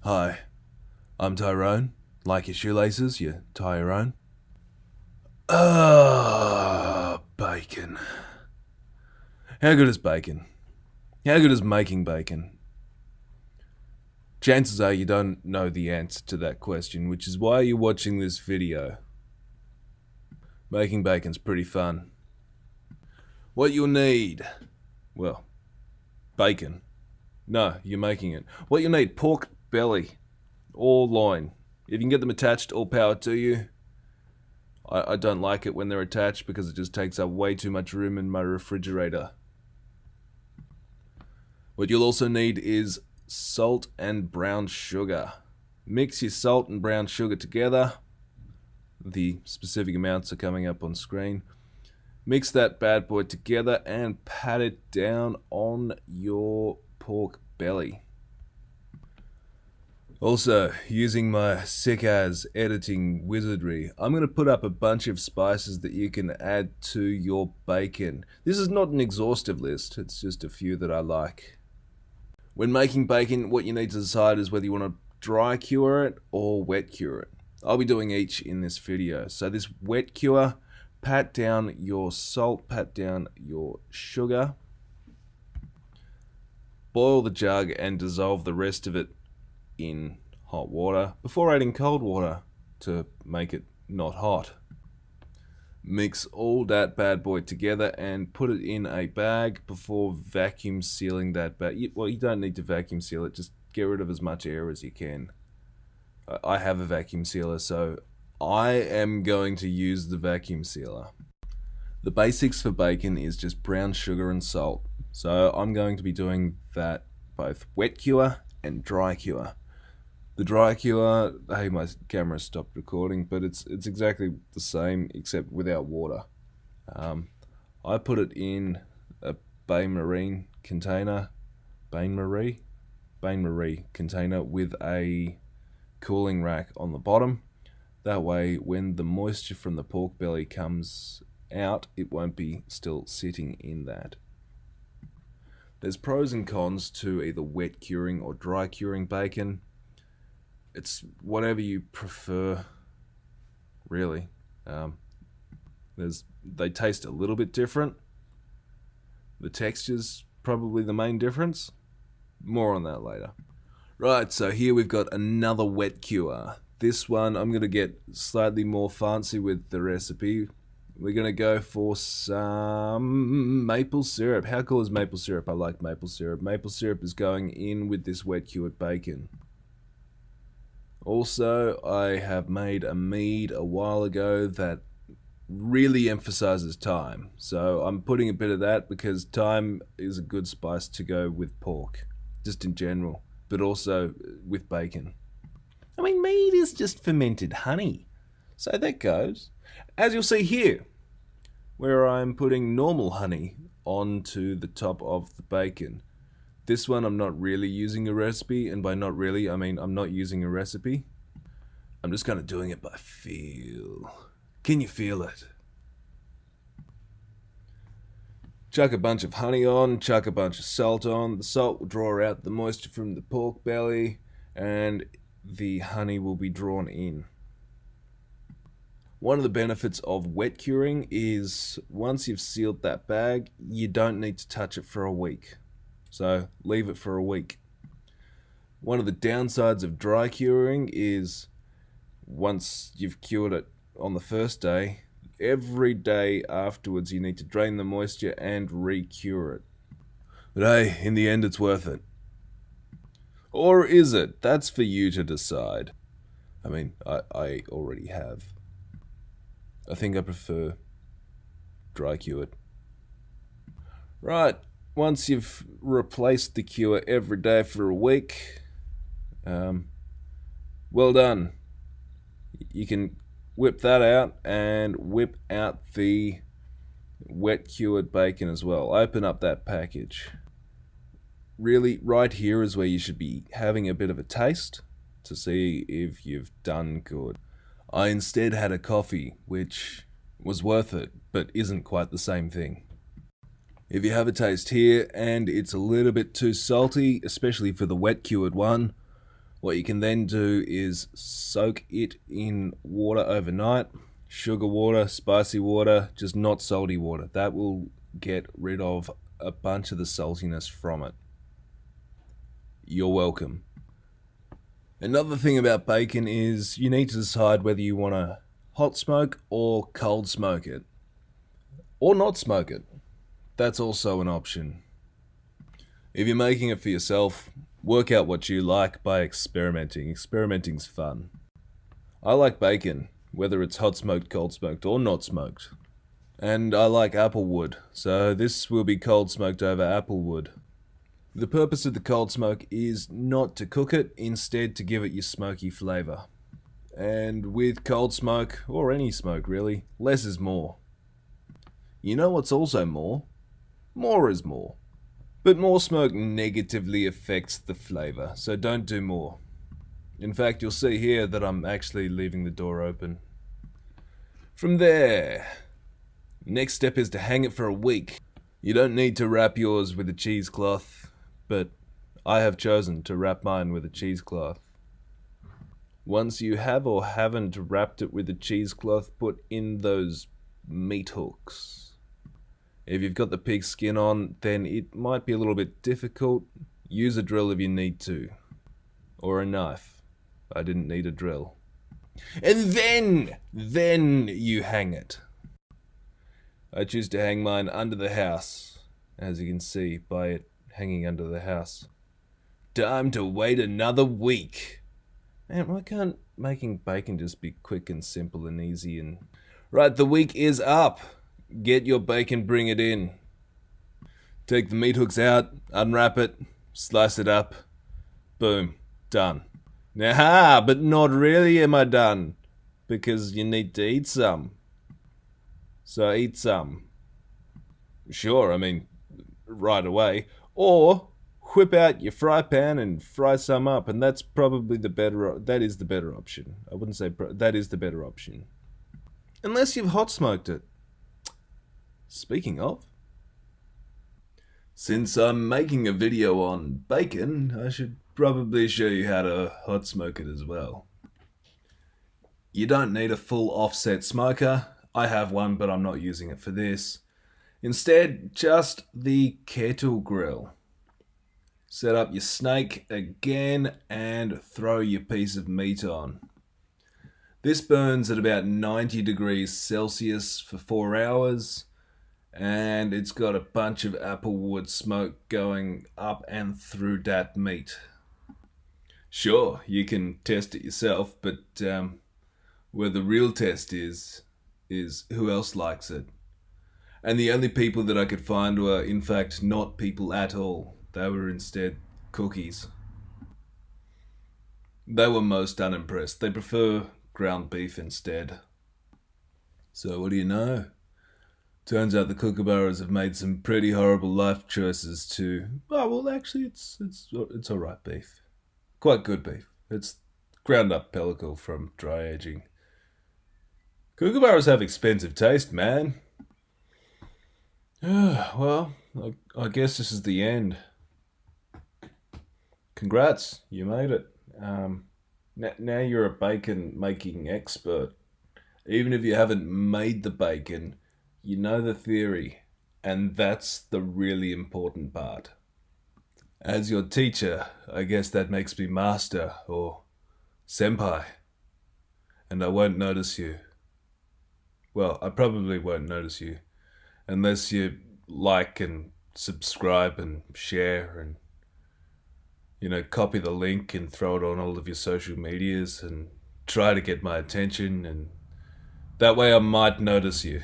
Hi, I'm Tyrone. Like your shoelaces, you tie your own. Bacon. How good is bacon? How good is making bacon? Chances are you don't know the answer to that question, which is why you're watching this video. Making bacon's pretty fun. What you'll need? Well, bacon. No, you're making it. What you'll need: pork belly or loin. If you can get them attached, all power to you. I don't like it when they're attached because it just takes up way too much room in my refrigerator. What you'll also need is salt and brown sugar. Mix your salt and brown sugar together. The specific amounts are coming up on screen. Mix that bad boy together and pat it down on your pork belly. Also, using my sick-ass editing wizardry, I'm going to put up a bunch of spices that you can add to your bacon. This is not an exhaustive list, it's just a few that I like. When making bacon, what you need to decide is whether you want to dry cure it or wet cure it. I'll be doing each in this video. So this wet cure, pat down your salt, pat down your sugar, boil the jug and dissolve the rest of it in hot water before adding cold water to make it not hot. Mix all that bad boy together and put it in a bag before vacuum sealing that bag. Well, you don't need to vacuum seal it, just get rid of as much air as you can. I have a vacuum sealer, so I am going to use the vacuum sealer. The basics for bacon is just brown sugar and salt. So I'm going to be doing that both wet cure and dry cure. The dry cure, hey, my camera stopped recording, but it's exactly the same except without water. I put it in a Bain Marie container with a cooling rack on the bottom. That way, when the moisture from the pork belly comes out, it won't be still sitting in that. There's pros and cons to either wet curing or dry curing bacon. It's whatever you prefer, really. They taste a little bit different. The texture's probably the main difference. More on that later. Right, so here we've got another wet cure. This one, I'm going to get slightly more fancy with the recipe. We're going to go for some maple syrup. How cool is maple syrup? I like maple syrup. Maple syrup is going in with this wet cured bacon. Also, I have made a mead a while ago that really emphasizes thyme. So I'm putting a bit of that because thyme is a good spice to go with pork, just in general, but also with bacon. I mean, mead is just fermented honey. So that goes. As you'll see here, where I'm putting normal honey onto the top of the bacon. This one I'm not really using a recipe, and by not really, I mean I'm not using a recipe. I'm just kind of doing it by feel. Can you feel it? Chuck a bunch of honey on, chuck a bunch of salt on. The salt will draw out the moisture from the pork belly, and the honey will be drawn in. One of the benefits of wet curing is once you've sealed that bag, you don't need to touch it for a week. So leave it for a week. One of the downsides of dry curing is once you've cured it on the first day, every day afterwards you need to drain the moisture and re-cure it. But hey, in the end it's worth it. Or is it? That's for you to decide. I mean, I already have. I think I prefer dry cured. Right. Once you've replaced the cure every day for a week, well done. You can whip that out and whip out the wet cured bacon as well. Open up that package. Really, right here is where you should be having a bit of a taste to see if you've done good. I instead had a coffee, which was worth it, but isn't quite the same thing. If you have a taste here and it's a little bit too salty, especially for the wet cured one, What you can then do is soak it in water overnight. Sugar water, spicy water, just not salty water. That will get rid of a bunch of the saltiness from it. You're welcome. Another thing about bacon is you need to decide whether you want to hot smoke or cold smoke it. Or not smoke it. That's also an option. If you're making it for yourself, work out what you like by experimenting. Experimenting's fun. I like bacon, whether it's hot smoked, cold smoked, or not smoked. And I like applewood, so this will be cold smoked over applewood. The purpose of the cold smoke is not to cook it, instead to give it your smoky flavour. And with cold smoke, or any smoke really, less is more. You know what's also more? More is more. But more smoke negatively affects the flavour, so don't do more. In fact, you'll see here that I'm actually leaving the door open. From there, next step is to hang it for a week. You don't need to wrap yours with a cheesecloth, but I have chosen to wrap mine with a cheesecloth. Once you have or haven't wrapped it with a cheesecloth, put in those meat hooks. If you've got the pig skin on, then it might be a little bit difficult. Use a drill if you need to. Or a knife. I didn't need a drill. And then you hang it. I choose to hang mine under the house, as you can see by it hanging under the house. Time to wait another week. Man, why can't making bacon just be quick and simple and easy and... Right, the week is up. Get your bacon, bring it in. Take the meat hooks out, unwrap it, slice it up. Boom, done. Nah, but not really am I done. Because you need to eat some. So eat some. Sure, I mean, right away. Or whip out your fry pan and fry some up, and that's probably that is the better option. I wouldn't say that is the better option. Unless you've hot smoked it. Speaking of, since I'm making a video on bacon, I should probably show you how to hot smoke it as well. You don't need a full offset smoker. I have one, but I'm not using it for this. Instead, just the kettle grill. Set up your snake again and throw your piece of meat on. This burns at about 90 degrees Celsius for 4 hours. And it's got a bunch of applewood smoke going up and through that meat. Sure, you can test it yourself, but where the real test is who else likes it. And the only people that I could find were, in fact, not people at all. They were instead cookies. They were most unimpressed. They prefer ground beef instead. So what do you know? Turns out the kookaburras have made some pretty horrible life choices too. Oh, well, actually, it's alright beef. Quite good beef. It's ground up pellicle from dry aging. Kookaburras have expensive taste, man. Well, I guess this is the end. Congrats, you made it. Now you're a bacon making expert. Even if you haven't made the bacon, you know the theory, and that's the really important part. As your teacher, I guess that makes me master or senpai, and I won't notice you. Well, I probably won't notice you, unless you like and subscribe and share and, copy the link and throw it on all of your social medias and try to get my attention, and that way I might notice you.